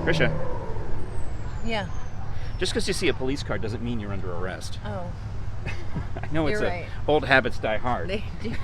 Krisha, Yeah. just because you see a police car doesn't mean you're under arrest. Oh. I know You're right. old habits die hard. They do.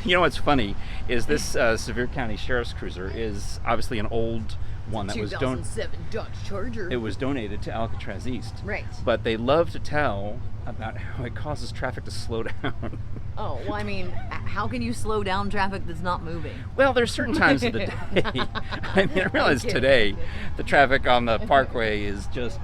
You know what's funny is this Sevier County Sheriff's Cruiser is obviously an old one that was 2007 Dodge Charger. It was donated to Alcatraz East. Right. But they love to tell about how it causes traffic to slow down. Oh, well, I mean, how can you slow down traffic that's not moving? Well, there's certain times of the day. I mean, I realize today the traffic on the parkway is just,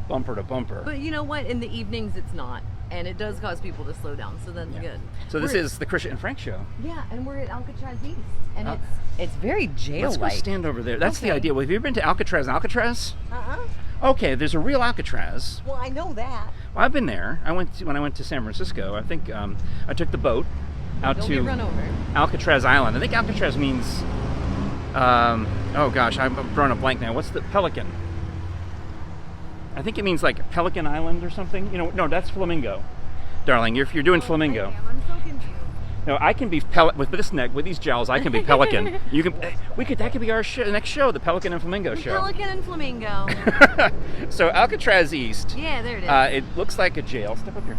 bumper to bumper. But you know what? In the evenings, it's not. And it does cause people to slow down, so that's good. So this is the Krisha and Frank show. Yeah, and we're at Alcatraz East. And it's very jail-like. Let's go stand over there. That's the idea. Well, have you ever been to Alcatraz? Uh-uh. Okay, there's a real Alcatraz. Well, I know that. Well, I've been there. When I went to San Francisco. I think I took the boat out Don't to get run over. Alcatraz Island. I think Alcatraz means. Oh gosh, I'm drawing a blank now. What's the Pelican? I think it means like Pelican Island or something. No, that's Flamingo, darling. If you're doing Flamingo. I'm so confused. No, I can be with this neck, with these jowls. I can be Pelican. You can. That could be our next show, the Pelican and Flamingo show. Pelican and Flamingo. So Alcatraz East. Yeah, there it is. It looks like a jail. Step up here.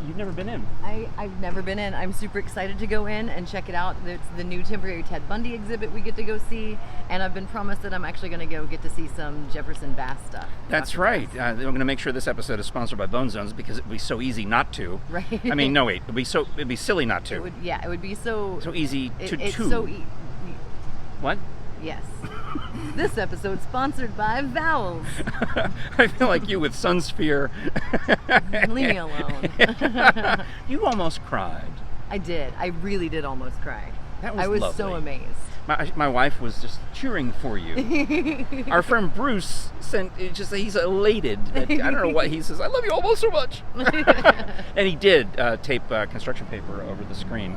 You've never been in. I've never been in. I'm super excited to go in and check it out. It's the new temporary Ted Bundy exhibit we get to go see, and I've been promised that I'm actually going to go get to see some Jefferson Bass stuff. That's right. I'm going to make sure this episode is sponsored by Bone Zones because it'd be so easy not to. Right. I mean, no, wait. It'd be silly not to. It would be so easy to it's do. so What? Yes. This episode sponsored by Vowels. I feel like you with Sunsphere. Leave me alone. You almost cried. I did. I really did almost cry. That was I was lovely. so amazed. My wife was just cheering for you. Our friend Bruce he's elated. I don't know what he says. I love you almost so much. And he did tape construction paper over the screen.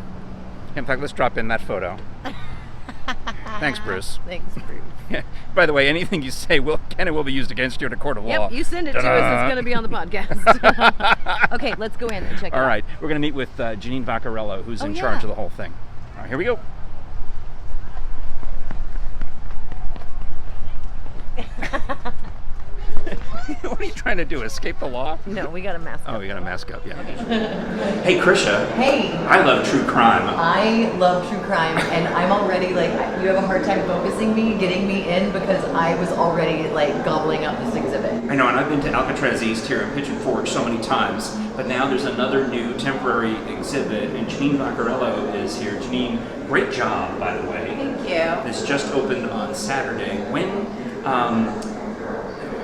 In fact, let's drop in that photo. Thanks, Bruce. Thanks, Bruce. By the way, anything you say will be used against you in a court of law. Yep, you send it to us. It's going to be on the podcast. Okay, let's go in and check it out. All right, we're going to meet with Janine Vaccarello, who's in charge of the whole thing. All right, here we go. What are you trying to do? Escape the law? No, we got to mask up. Oh, we got to mask up, yeah. Okay. Hey, Krisha. Hey. I love true crime. I love true crime, and I'm already you have a hard time focusing me, getting me in, because I was already gobbling up this exhibit. I know, and I've been to Alcatraz East here in Pigeon Forge so many times, but now there's another new temporary exhibit, and Janine Vaccarello is here. Janine, great job, by the way. Thank you. This just opened on Saturday.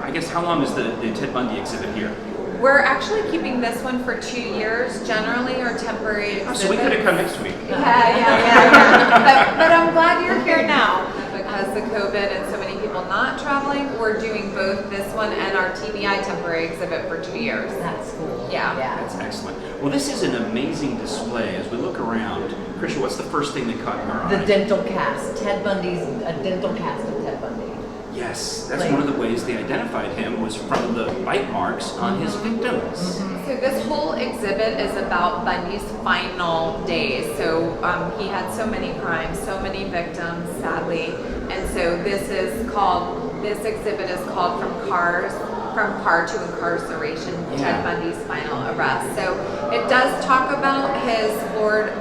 I guess, how long is the Ted Bundy exhibit here? We're actually keeping this one for 2 years. Generally, our temporary exhibit. So we could have come next week. Yeah. But I'm glad you're here now. Because of COVID and so many people not traveling, we're doing both this one and our TBI temporary exhibit for 2 years. That's cool. Yeah. That's excellent. Well, this is an amazing display. As we look around, Krisha, what's the first thing that caught your eye? The dental cast. Ted Bundy's a dental cast of Ted Bundy. Yes, that's one of the ways they identified him was from the bite marks on his victims. So this whole exhibit is about Bundy's final days. So he had so many crimes, so many victims, sadly. And so this exhibit is called From Car to Incarceration, Ted Bundy's final arrest. So it does talk about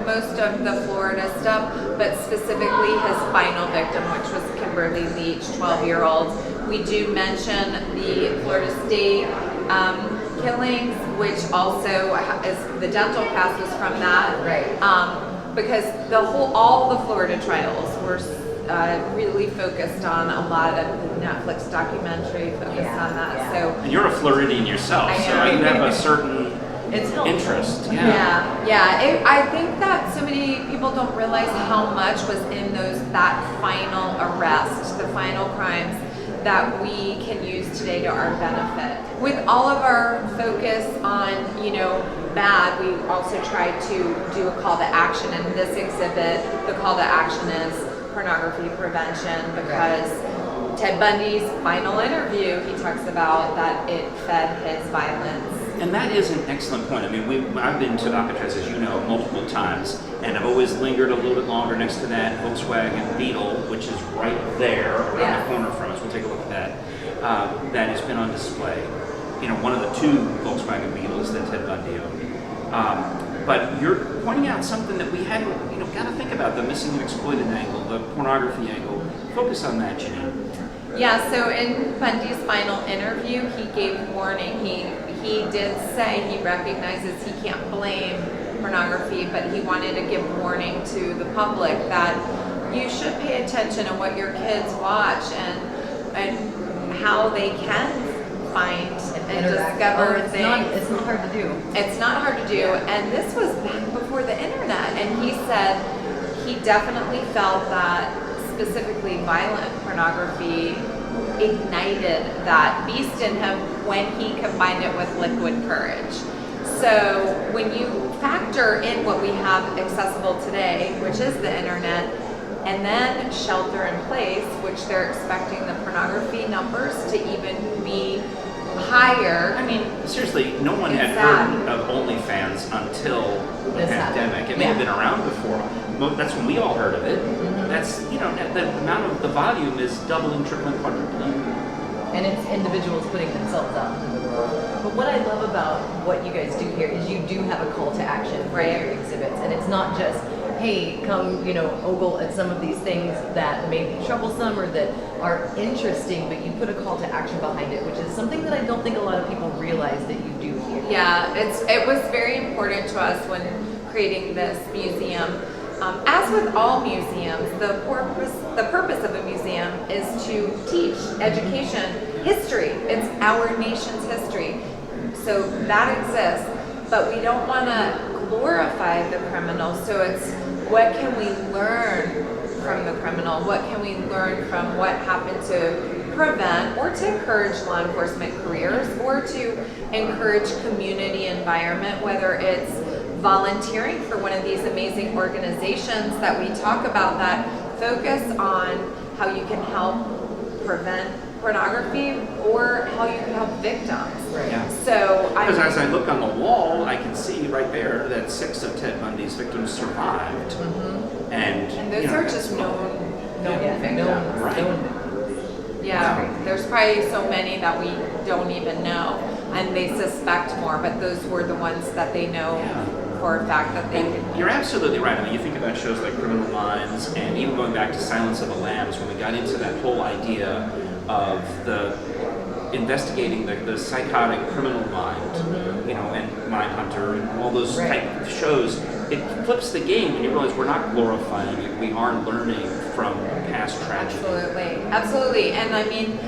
most of the Florida stuff, but specifically his final victim, which was Kimberly Leach, 12-year-old. We do mention the Florida State killings, which also is the dental cast was from that. Right. Because all the Florida trials were really focused on a lot of the Netflix documentary focused on that. Yeah. So, And you're a Floridian yourself, so you have a certain interest. I think that so many people don't realize how much was in that final arrest, the final crimes that we can use today to our benefit. With all of our focus on, bad, we also try to do a call to action. In this exhibit, the call to action is pornography prevention, because Ted Bundy's final interview, he talks about that it fed his violence. And that is an excellent point. I mean, I've been to Alcatraz, as you know, multiple times, And I've always lingered a little bit longer next to that Volkswagen Beetle, which is right there around the corner from us. We'll take a look at that. That has been on display. You know, one of the 2 Volkswagen Beetles that Ted Bundy owned. But you're pointing out something that we hadn't, got to think about, the missing and exploited angle, the pornography angle. Focus on that, Janine. Yeah, so in Bundy's final interview, he gave warning. He did say he recognizes he can't blame pornography, but he wanted to give warning to the public that you should pay attention to what your kids watch and how they can find and discover things. It's not hard to do. It's not hard to do, and this was back before the internet, and he said he definitely felt that specifically violent pornography ignited that beast in him when he combined it with liquid courage. So when you factor in what we have accessible today, which is the internet, and then shelter in place, which they're expecting the pornography numbers to even be higher. I mean, seriously, no one had heard of OnlyFans until the pandemic. It may have been around before. That's when we all heard of it. That's, the amount of the volume is doubling, tripling, quadrupling. And it's individuals putting themselves out into the world. But what I love about what you guys do here is you do have a call to action for your exhibits. And it's not just, hey, come, ogle at some of these things that may be troublesome or that are interesting, but you put a call to action behind it, which is something that I don't think a lot of people realize that you do here. Yeah, it was very important to us when creating this museum. As with all museums, the purpose of a museum is to teach education, history. It's our nation's history. So that exists, but we don't want to glorify the criminal. So it's what can we learn from the criminal? What can we learn from what happened to prevent or to encourage law enforcement careers or to encourage community environment, whether it's volunteering for one of these amazing organizations that we talk about that focus on how you can help prevent pornography or how you can help victims. Right. Yeah. So because as I look on the wall, I can see right there that 6 of Ted Bundy's victims survived. And those are just known victims. Right. Yeah, there's probably so many that we don't even know, and they suspect more, but those were the ones that they know for a fact that they And you're absolutely right. I mean, you think about shows like Criminal Minds, and even going back to Silence of the Lambs, when we got into that whole idea of the investigating the psychotic criminal mind, and Mindhunter and all those type of shows, it flips the game and you realize we're not glorifying it, we are learning from past tragedy. Absolutely. And I mean,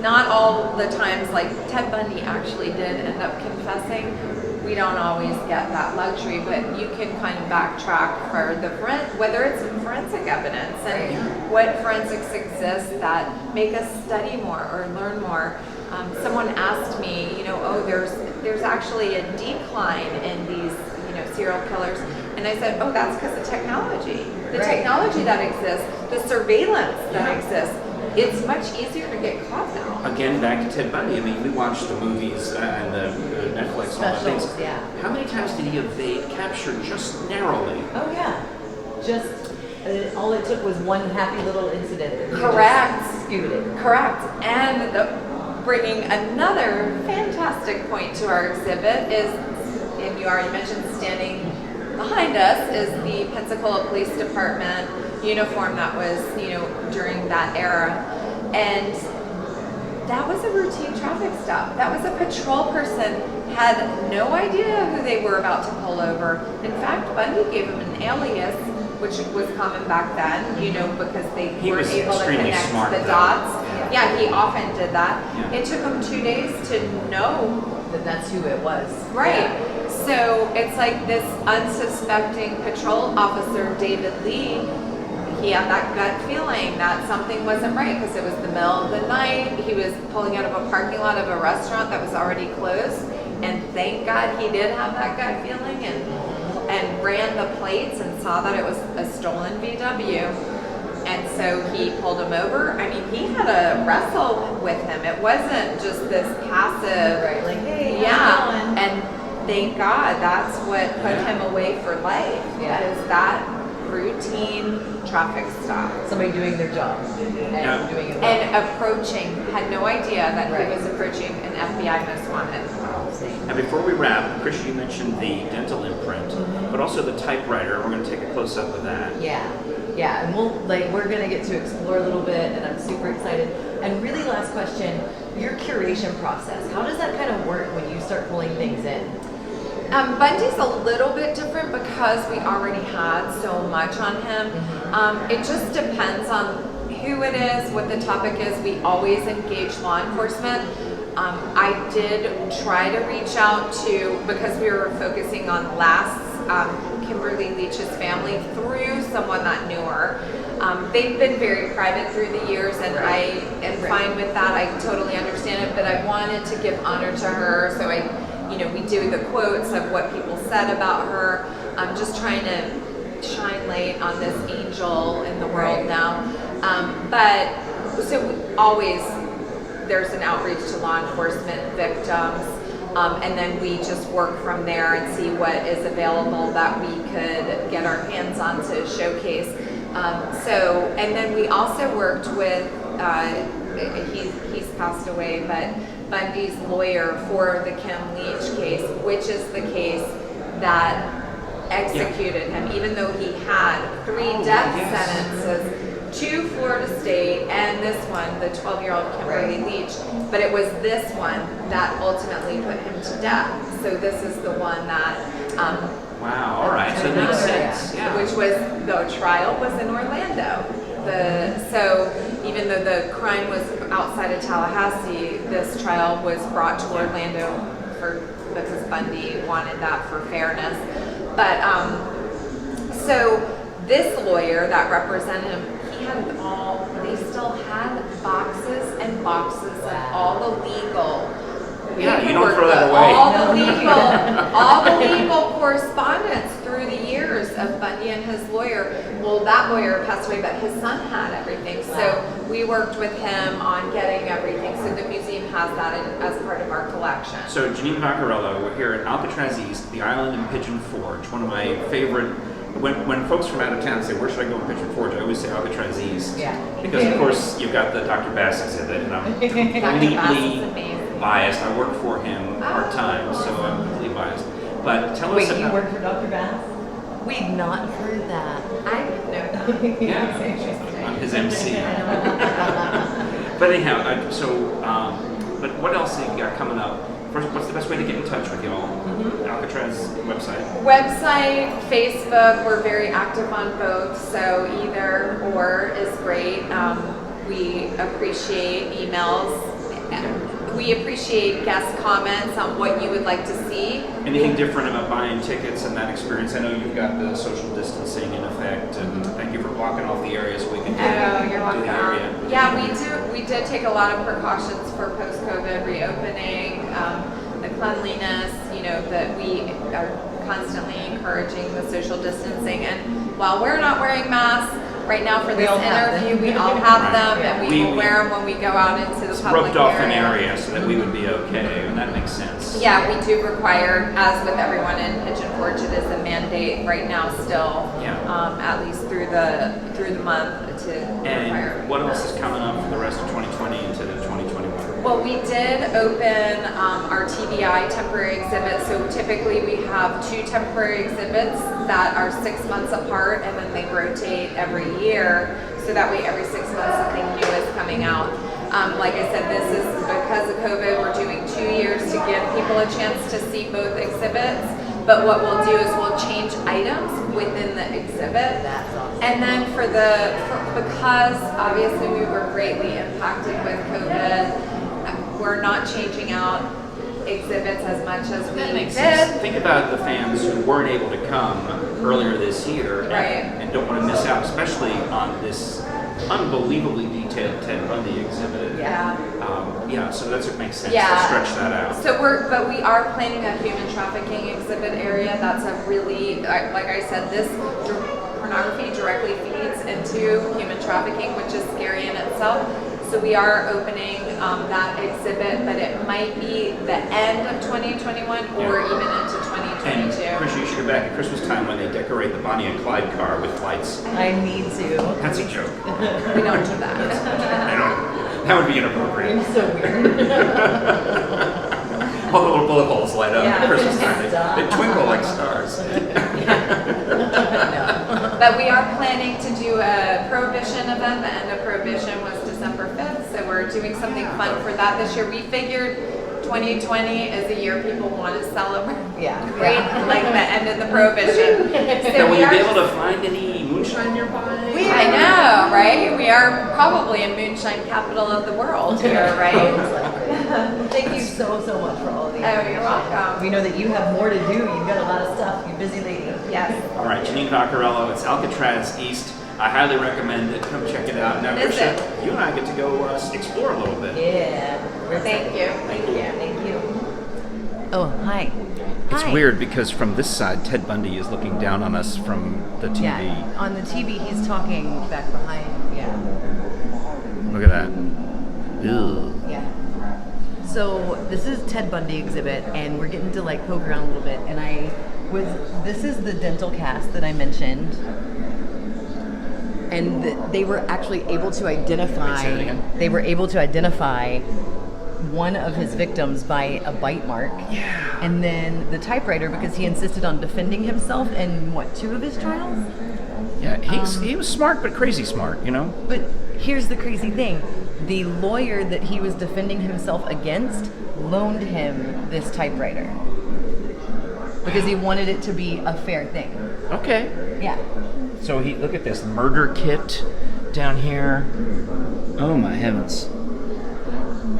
not all the times, like Ted Bundy actually did end up confessing. We don't always get that luxury, but you can kind of backtrack for the whether it's forensic evidence and what forensics exists that make us study more or learn more. Someone asked me, there's actually a decline in these, serial killers, and I said, that's because of technology. The technology that exists, the surveillance that exists. It's much easier to get caught now. Again, back to Ted Bundy. I mean, we watched the movies and the Netflix and all the things. How many times did he evade capture just narrowly? Oh yeah, just all it took was one happy little incident. Correct. Skewed it. Correct. And bringing another fantastic point to our exhibit is, and you already mentioned standing behind us, is the Pensacola Police Department uniform that was, during that era. And that was a routine traffic stop. That was a patrol person, had no idea who they were about to pull over. In fact, Bundy gave him an alias, which was common back then, because they weren't able to connect the dots. Yeah, he often did that. Yeah. It took him 2 days to know that that's who it was. Right. Yeah. So it's like this unsuspecting patrol officer, David Lee, he had that gut feeling that something wasn't right because it was the middle of the night. He was pulling out of a parking lot of a restaurant that was already closed. And thank God he did have that gut feeling and ran the plates and saw that it was a stolen VW. And so he pulled him over. I mean, he had to wrestle with him. It wasn't just this passive, Right, like, hey, yeah. And thank God that's what put him away for life. Yeah. Is that routine traffic stop. Somebody doing their job and doing it well. And approaching, had no idea that Right. he was approaching an FBI most wanted. Now, before we wrap, Krisha, you mentioned the dental imprint, but also the typewriter. We're going to take a close up of that. Yeah, and we're gonna get to explore a little bit, and I'm super excited. And really, last question: your curation process. How does that kind of work when you start pulling things in? Bundy's a little bit different because we already had so much on him. It just depends on who it is, what the topic is. We always engage law enforcement. I did try to reach out to, because we were focusing on last Kimberly Leach's family through someone that knew her. They've been very private through the years, and I am fine with that. I totally understand it, but I wanted to give honor to her, so we do the quotes of what people said about her. I'm just trying to shine light on this angel in the world now. But so always there's an outreach to law enforcement victims, and then we just work from there and see what is available that we could get our hands on to showcase. And then we also worked with, he's passed away, but Bundy's lawyer for the Kim Leach case, which is the case that executed him, even though he had 3 death sentences, 2 Florida State, and this one, the 12-year-old Kimberly Leach. But it was this one that ultimately put him to death. So this is the one that Wow, all right, so it makes sense. Yeah. which was, the trial was in Orlando. So even though the crime was outside of Tallahassee, this trial was brought to Orlando because Bundy wanted that for fairness. But so this lawyer that represented him, they still had boxes and boxes of all the legal. Yeah, you don't throw that away. All the legal correspondence through the years of Bundy and his lawyer. Well, that lawyer passed away, but his son had everything. So we worked with him on getting everything. So the museum has that as part of our collection. So Janine Vaccarello, we're here at Alcatraz East, the island in Pigeon Forge, one of my favorite. When folks from out of town say, where should I go in Pigeon Forge, I always say Alcatraz East. Yeah. Because, of course, you've got the Dr. Bass exhibit, and I'm completely biased. I work for him part-time, so I'm completely biased. But tell us about... Wait, you work for Dr. Bass? We've not heard that. I know. Yeah, I'm his MC. But anyhow, but what else have you got coming up? First, what's the best way to get in touch with y'all? Alcatraz Website, Facebook, we're very active on both, so either or is great. We appreciate emails. We appreciate guest comments on what you would like to see. Anything different about buying tickets and that experience? I know you've got the social distancing in effect, and thank you for blocking off the areas so we can do you're welcome. the area. Yeah, we did take a lot of precautions for post-COVID reopening, the cleanliness, that we are constantly encouraging the social distancing. And while we're not wearing masks, right now for this interview, we all have them, and we will wear them when we go out into the public roped off an area so that we would be okay, and that makes sense. Yeah, we do require, as with everyone in Pigeon Forge, it is a mandate right now still, at least through the month to require. And what else is coming up for the rest of 2020 into 2021? Well, we did open our TBI temporary exhibit. So typically we have 2 temporary exhibits that are 6 months apart, and then they rotate every year. So that way every 6 months something new is coming out. Like I said, this is because of COVID, we're doing 2 years to give people a chance to see both exhibits. But what we'll do is we'll change items within the exhibit. That's awesome. And then because obviously we were greatly impacted with COVID, we're not changing out exhibits as much as we did. Sense. Think about the fans who weren't able to come earlier this year and don't want to miss out, especially on this unbelievably detailed Ted Bundy exhibit. So that makes sense to stretch that out. So we are planning a human trafficking exhibit area. That's a really, like I said, this pornography directly feeds into human trafficking, which is scary in itself. So we are opening that exhibit, but it might be the end of 2021 or even into 2022. And Krisha, you should go back at Christmas time when they decorate the Bonnie and Clyde car with lights. I need to. That's a joke. We don't do that. I don't. That would be inappropriate. I'm so weird. All the little bullet holes light up at Christmas time. Stop. They twinkle like stars. But we are planning to do a Prohibition event. The end of Prohibition was December 5th, so we're doing something fun for that this year. We figured 2020 is a year people want to celebrate. Yeah. Like the end of the Prohibition. So Now, will we you are be able to find any moonshine nearby? I know, right? We are probably a moonshine capital of the world here, right? Thank you so much for all of these. Oh, you're welcome. We know that you have more to do. You've got a lot of stuff. You're a busy lady. Yes. All right, Janine Vaccarello, it's Alcatraz East. I highly recommend it. Come check it out. Now, Visit. Krisha, you and I get to go explore a little bit. Yeah. Thank you. Thank you. Thank you. Oh, hi. It's Hi. weird because from this side, Ted Bundy is looking down on us from the TV. Yeah. On the TV, he's talking back behind. Yeah. Look at that. Ew. Yeah. So this is Ted Bundy exhibit, and we're getting to like poke around a little bit. And this is the dental cast that I mentioned, and they were actually able to identify. Say that again? They were able to identify one of his victims by a bite mark. Yeah. And then the typewriter, because he insisted on defending himself in two of his trials. Yeah, he was smart, but crazy smart, you know? But here's the crazy thing. The lawyer that he was defending himself against loaned him this typewriter because he wanted it to be a fair thing. Okay. Yeah. So look at this murder kit down here. Oh my heavens.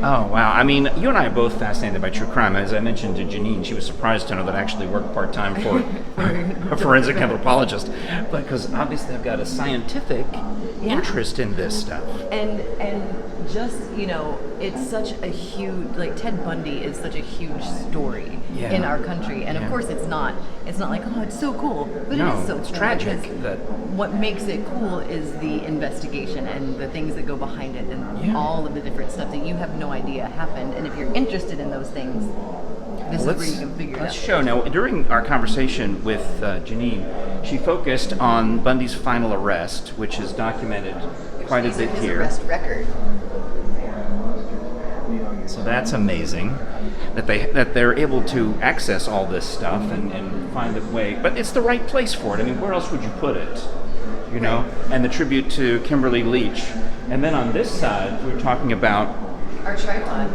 Oh wow. I mean, you and I are both fascinated by true crime. As I mentioned to Janine, she was surprised to know that I actually work part-time for a forensic anthropologist. But because obviously I've got a scientific interest in this stuff. And just, it's such a huge, like Ted Bundy is such a huge story in our country. And of course it's not like, oh, it's so cool, but No, it is so it's cool. tragic because that- what makes it cool is the investigation and the things that go behind it and all of the different stuff that you have no idea happened. And if you're interested in those things, this is where you can figure it out. Let's show. Now, during our conversation with Janine, she focused on Bundy's final arrest, which is documented quite a bit His here. arrest record. So that's amazing that they're able to access all this stuff and find a way. But it's the right place for it. I mean, where else would you put it? You know? And the tribute to Kimberly Leach. And then on this side, we're talking about... Our tripod.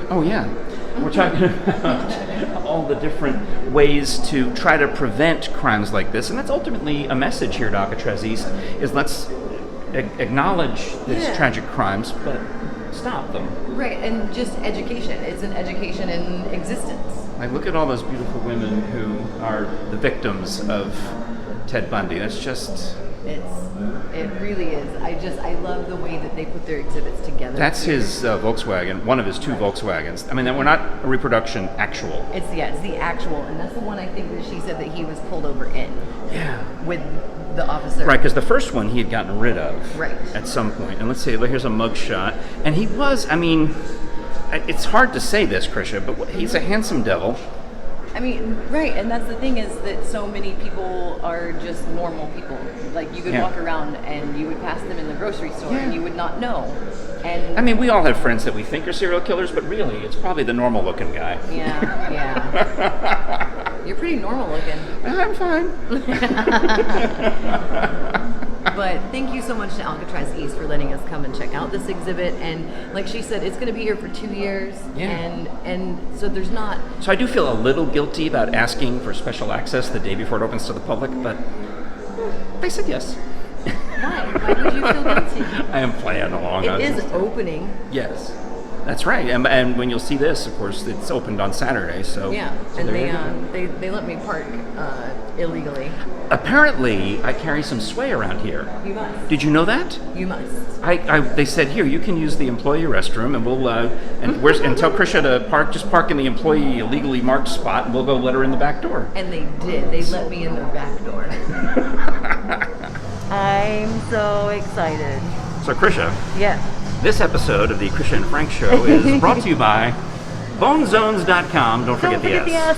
Oh, yeah. We're talking about all the different ways to try to prevent crimes like this. And that's ultimately a message here at Alcatraz East, is let's acknowledge these tragic crimes, but stop them. Right, and just education. It's an education in existence. Like, look at all those beautiful women who are the victims of Ted Bundy. That's just... It really is. I love the way that they put their exhibits together. That's his Volkswagen, one of his two Volkswagens. I mean, we're not a reproduction, actual. It's the actual, and that's the one I think that she said that he was pulled over in. Yeah. With the officer. Right, because the first one he had gotten rid of. Right. At some point. And let's see, here's a mugshot. And he was, I mean, it's hard to say this, Krisha, but he's a handsome devil. I mean, right, and that's the thing is that so many people are just normal people. Like, you could walk around and you would pass them in the grocery store and you would not know. And I mean, we all have friends that we think are serial killers, but really, it's probably the normal-looking guy. Yeah. You're pretty normal looking. I'm fine. But thank you so much to Alcatraz East for letting us come and check out this exhibit. And like she said, it's going to be here for 2 years. Yeah. And so there's not... So I do feel a little guilty about asking for special access the day before it opens to the public, but they said yes. Why? Why would you feel guilty? I am playing along. It is opening. Yes. That's right. And when you'll see this, of course, it's opened on Saturday. So Yeah, so and there you go. they let me park illegally. Apparently, I carry some sway around here. You must. Did you know that? You must. They said, here, you can use the employee restroom, and we'll and tell Krisha to just park in the employee illegally marked spot, and we'll go let her in the back door. And they did. They let me in the back door. I'm so excited. So Krisha, Yeah. This episode of the Krisha Frank Show is brought to you by bonezones.com. Don't forget the S.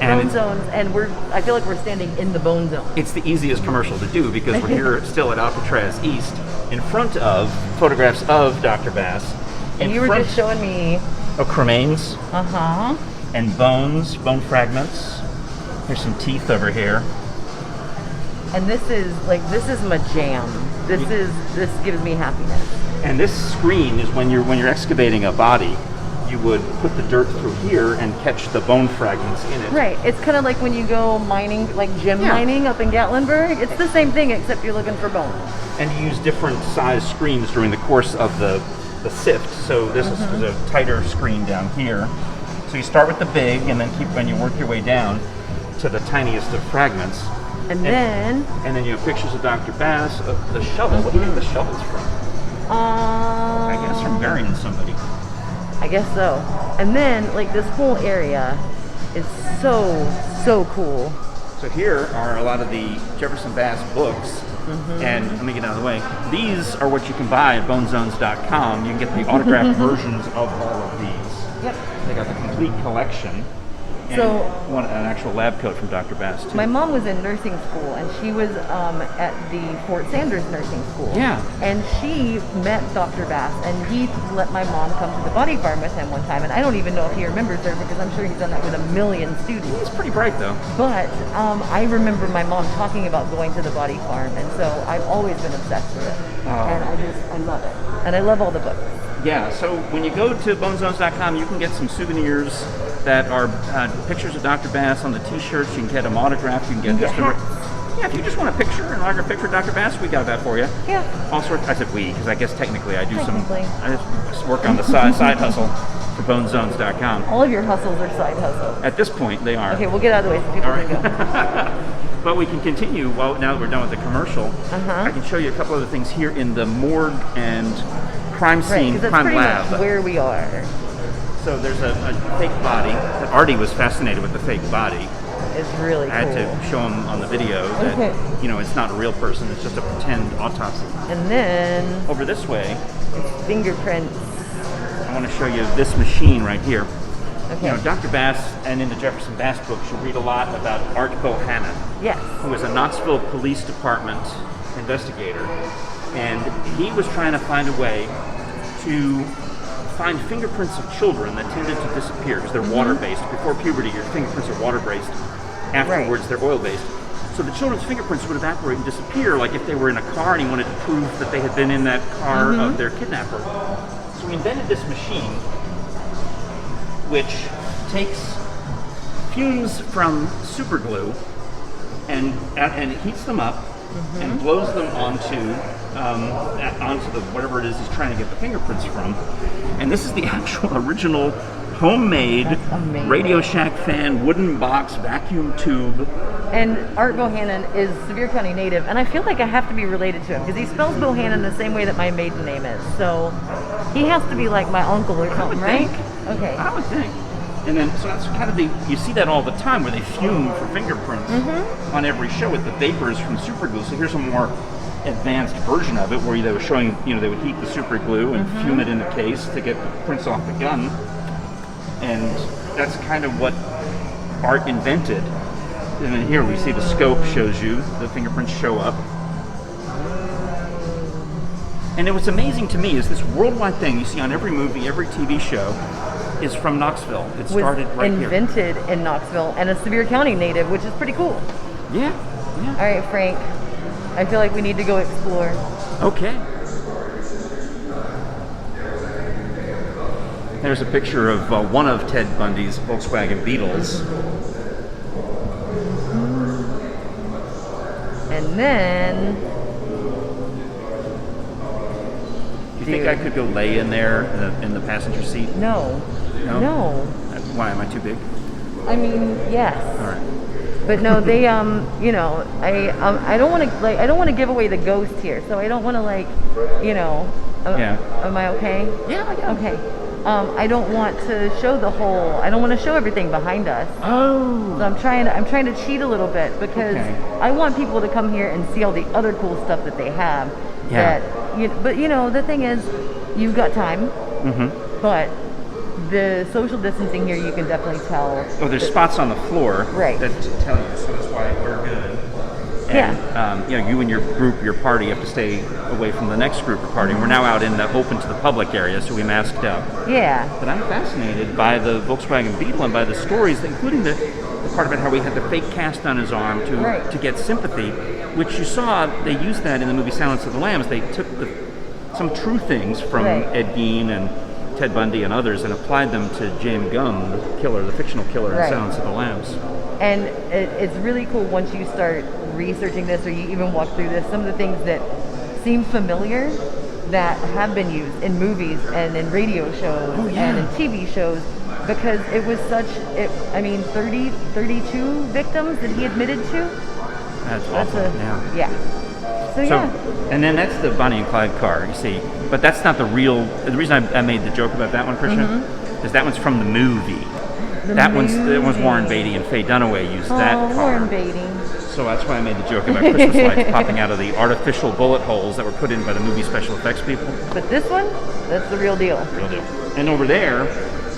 Bone Zones, and I feel like we're standing in the Bone Zone. It's the easiest commercial to do because we're here still at Alcatraz East in front of photographs of Dr. Bass. And you were just showing me... cremains. Uh-huh. And bones, bone fragments. There's some teeth over here. And this is my jam. This gives me happiness. And this screen is when you're excavating a body, you would put the dirt through here and catch the bone fragments in it. Right. It's kind of like when you go mining, like gem mining up in Gatlinburg. It's the same thing, except you're looking for bones. And you use different size screens during the course of the sift. So this is a tighter screen down here. So you start with the big, and then when you work your way down to the tiniest of fragments. And then you have pictures of Dr. Bass, the shovel. What do you think the shovel's from? I guess from burying somebody. I guess so. And then, like, this whole area is so cool. So here are a lot of the Jefferson Bass books. And let me get out of the way. These are what you can buy at bonezones.com. You can get the autographed versions of all of these. Yep. They got the complete collection. And an actual lab coat from Dr. Bass, too. My mom was in nursing school, and she was at the Fort Sanders nursing school. Yeah. And she met Dr. Bass, and he let my mom come to the body farm with him one time. And I don't even know if he remembers her, because I'm sure he's done that with a million students. He's pretty bright, though. But I remember my mom talking about going to the body farm, and so I've always been obsessed with it. And I love it. And I love all the books. Yeah, so when you go to bonezones.com, you can get some souvenirs that are pictures of Dr. Bass on the t-shirts. You can get them autographed. You can get if you just want a picture, an autographed picture of Dr. Bass, we got that for you. Yeah. All sorts. I said we, because I guess technically I do I just work on the side hustle for bonezones.com. All of your hustles are side hustles. At this point, they are. Okay, we'll get out of the way so people can go. But we can continue. Well, now that we're done with the commercial, I can show you a couple other things here in the morgue and crime scene, crime lab. Much where we are. So there's a fake body. Artie was fascinated with the fake body. It's really cool. I had to show him on the video that it's not a real person. It's just a pretend autopsy. And then over this way, it's fingerprints. I want to show you this machine right here. Okay. You know, Dr. Bass, and in the Jefferson Bass books, you read a lot about Art Bohannon. Yes. Who was a Knoxville Police Department investigator. And he was trying to find a way to find fingerprints of children that tended to disappear because they're water-based. Before puberty, your fingerprints are water-based. Afterwards, they're oil-based. So the children's fingerprints would evaporate and disappear, like if they were in a car and he wanted to prove that they had been in that car of their kidnapper. So he invented this machine which takes fumes from super glue and heats them up and blows them onto the whatever it is he's trying to get the fingerprints from. And this is the actual original homemade Radio Shack fan wooden box vacuum tube. And Art Bohannon is Sevier County native, and I feel like I have to be related to him because he spells Bohannon the same way that my maiden name is. So he has to be like my uncle or something, right? Okay. I would think. And then, so that's kind of you see that all the time where they fume for fingerprints on every show with the vapors from super glue. So here's a more advanced version of it where they were showing, they would heat the super glue and fume it in the case to get the prints off the gun. And that's kind of what Art invented. And then here we see the scope shows you the fingerprints show up. And what's amazing to me is this worldwide thing you see on every movie, every TV show is from Knoxville. It started right here. Invented in Knoxville and a Sevier County native, which is pretty cool. Yeah. All right, Frank. I feel like we need to go explore. Okay. There's a picture of one of Ted Bundy's Volkswagen Beetles. And then... Do you think I could go lay in there in the passenger seat? No. No. Why? Am I too big? I mean, yes. All right. But no, they I don't want to I don't want to give away the ghost here, so I don't want to am I okay? Yeah. Okay. I don't want to show I don't want to show everything behind us. Oh. So I'm trying to cheat a little bit because I want people to come here and see all the other cool stuff that they have. Yeah. But the thing is, you've got time, Mm-hmm. but the social distancing here, you can definitely tell. Oh, there's spots on the floor Right. that tell you, so that's why we're good. And, you and your group, your party, have to stay away from the next group or party. We're now out in the open to the public area, so we masked up. Yeah. But I'm fascinated by the Volkswagen Beetle and by the stories, including the part about how he had the fake cast on his arm to get sympathy, which you saw, they used that in the movie Silence of the Lambs. They took some true things from Ed Gein and Ted Bundy and others and applied them to James Gunn, the killer, the fictional killer in Silence of the Lambs. And it's really cool once you start researching this or you even walk through this, some of the things that seem familiar that have been used in movies and in radio shows and in TV shows, because it was 32 victims that he admitted to. That's awful. So and then that's the Bonnie and Clyde car, you see. But that's not the real. The reason I made the joke about that one, Krisha, is that one's from the movie. That one's Warren Beatty and Faye Dunaway used that car. Warren Beatty. So that's why I made the joke about Christmas lights popping out of the artificial bullet holes that were put in by the movie special effects people. But this one, that's the real deal. Real deal. And over there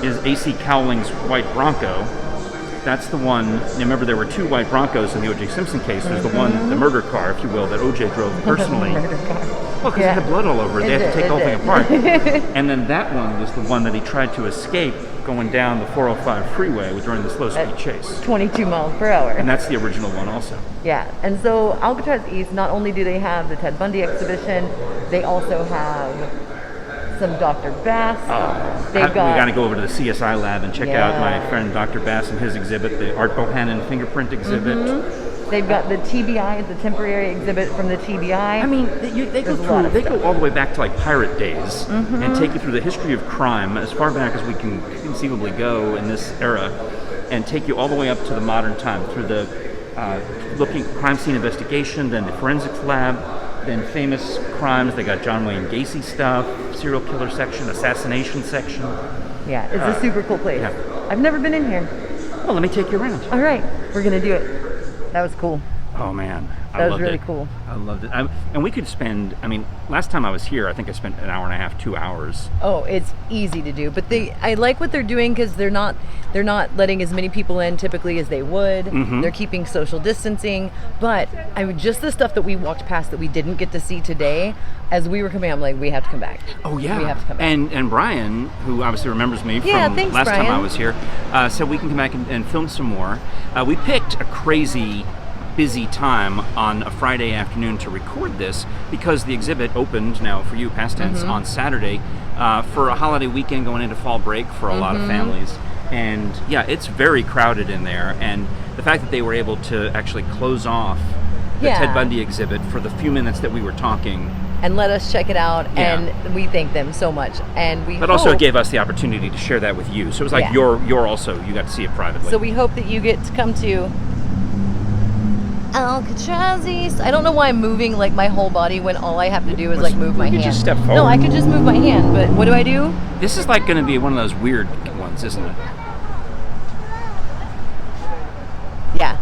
is A.C. Cowling's white Bronco. That's the one. Remember, there were two white Broncos in the O.J. Simpson case. There's the one, the murder car, if you will, that O.J. drove personally. Well, because it had blood all over it. They had to take the whole thing apart. And then that one was the one that he tried to escape going down the 405 freeway during the slow-speed chase. 22 miles per hour. And that's the original one also. Yeah. And so Alcatraz East, not only do they have the Ted Bundy exhibition, they also have some Dr. Bass. We got to go over to the CSI lab and check out my friend Dr. Bass and his exhibit, the Art Bohannon fingerprint exhibit. They've got the TBI, the temporary exhibit from the TBI. I mean, they go all the way back to like pirate days and take you through the history of crime as far back as we can conceivably go in this era, and take you all the way up to the modern time through the looking crime scene investigation, then the forensics lab, then famous crimes. They got John Wayne Gacy stuff, serial killer section, assassination section. Yeah, it's a super cool place. Yeah. I've never been in here. Well, let me take you around. All right, we're gonna do it. That was cool. Oh man, that was really cool. I loved it. And we could spend. I mean, last time I was here, I think I spent an hour and a half, 2 hours. Oh, it's easy to do, but I like what they're doing because they're not letting as many people in typically as they would. They're keeping social distancing, but just the stuff that we walked past that we didn't get to see today. As we were coming, I'm like, we have to come back. Oh yeah, we have to come back. And Brian, who obviously remembers me from last time I was here, said we can come back and film some more. We picked a crazy busy time on a Friday afternoon to record this because the exhibit opened, now for you, past tense, on Saturday for a holiday weekend going into fall break for a lot of families. And yeah, it's very crowded in there. And the fact that they were able to actually close off the Ted Bundy exhibit for the few minutes that we were talking. And let us check it out, and we thank them so much. And But also it gave us the opportunity to share that with you. So it was like you got to see it privately. So we hope that you get to come to Alcatraz East. I don't know why I'm moving like my whole body when all I have to do is like move my hand. You could just step forward. No, I could just move my hand, but what do I do? This is like going to be one of those weird ones, isn't it? Yeah.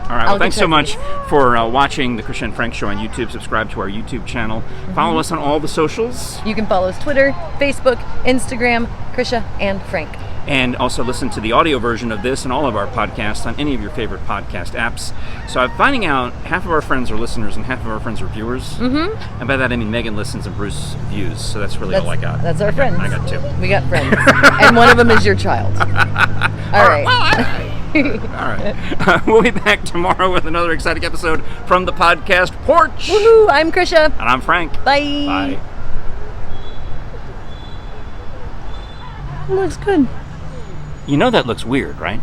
All right, well, thanks so much for watching the Krisha Frank Show on YouTube. Subscribe to our YouTube channel. Follow us on all the socials. You can follow us Twitter, Facebook, Instagram, Krisha and Frank. And also listen to the audio version of this and all of our podcasts on any of your favorite podcast apps. So I'm finding out half of our friends are listeners and half of our friends are viewers. And by that I mean Megan listens and Bruce views. So that's really all I got. That's our friends. I got two. We got friends. And one of them is your child. All right. All right. We'll be back tomorrow with another exciting episode from the podcast Porch. Woohoo! I'm Krisha. And I'm Frank. Bye. Bye. It looks good. You know that looks weird, right?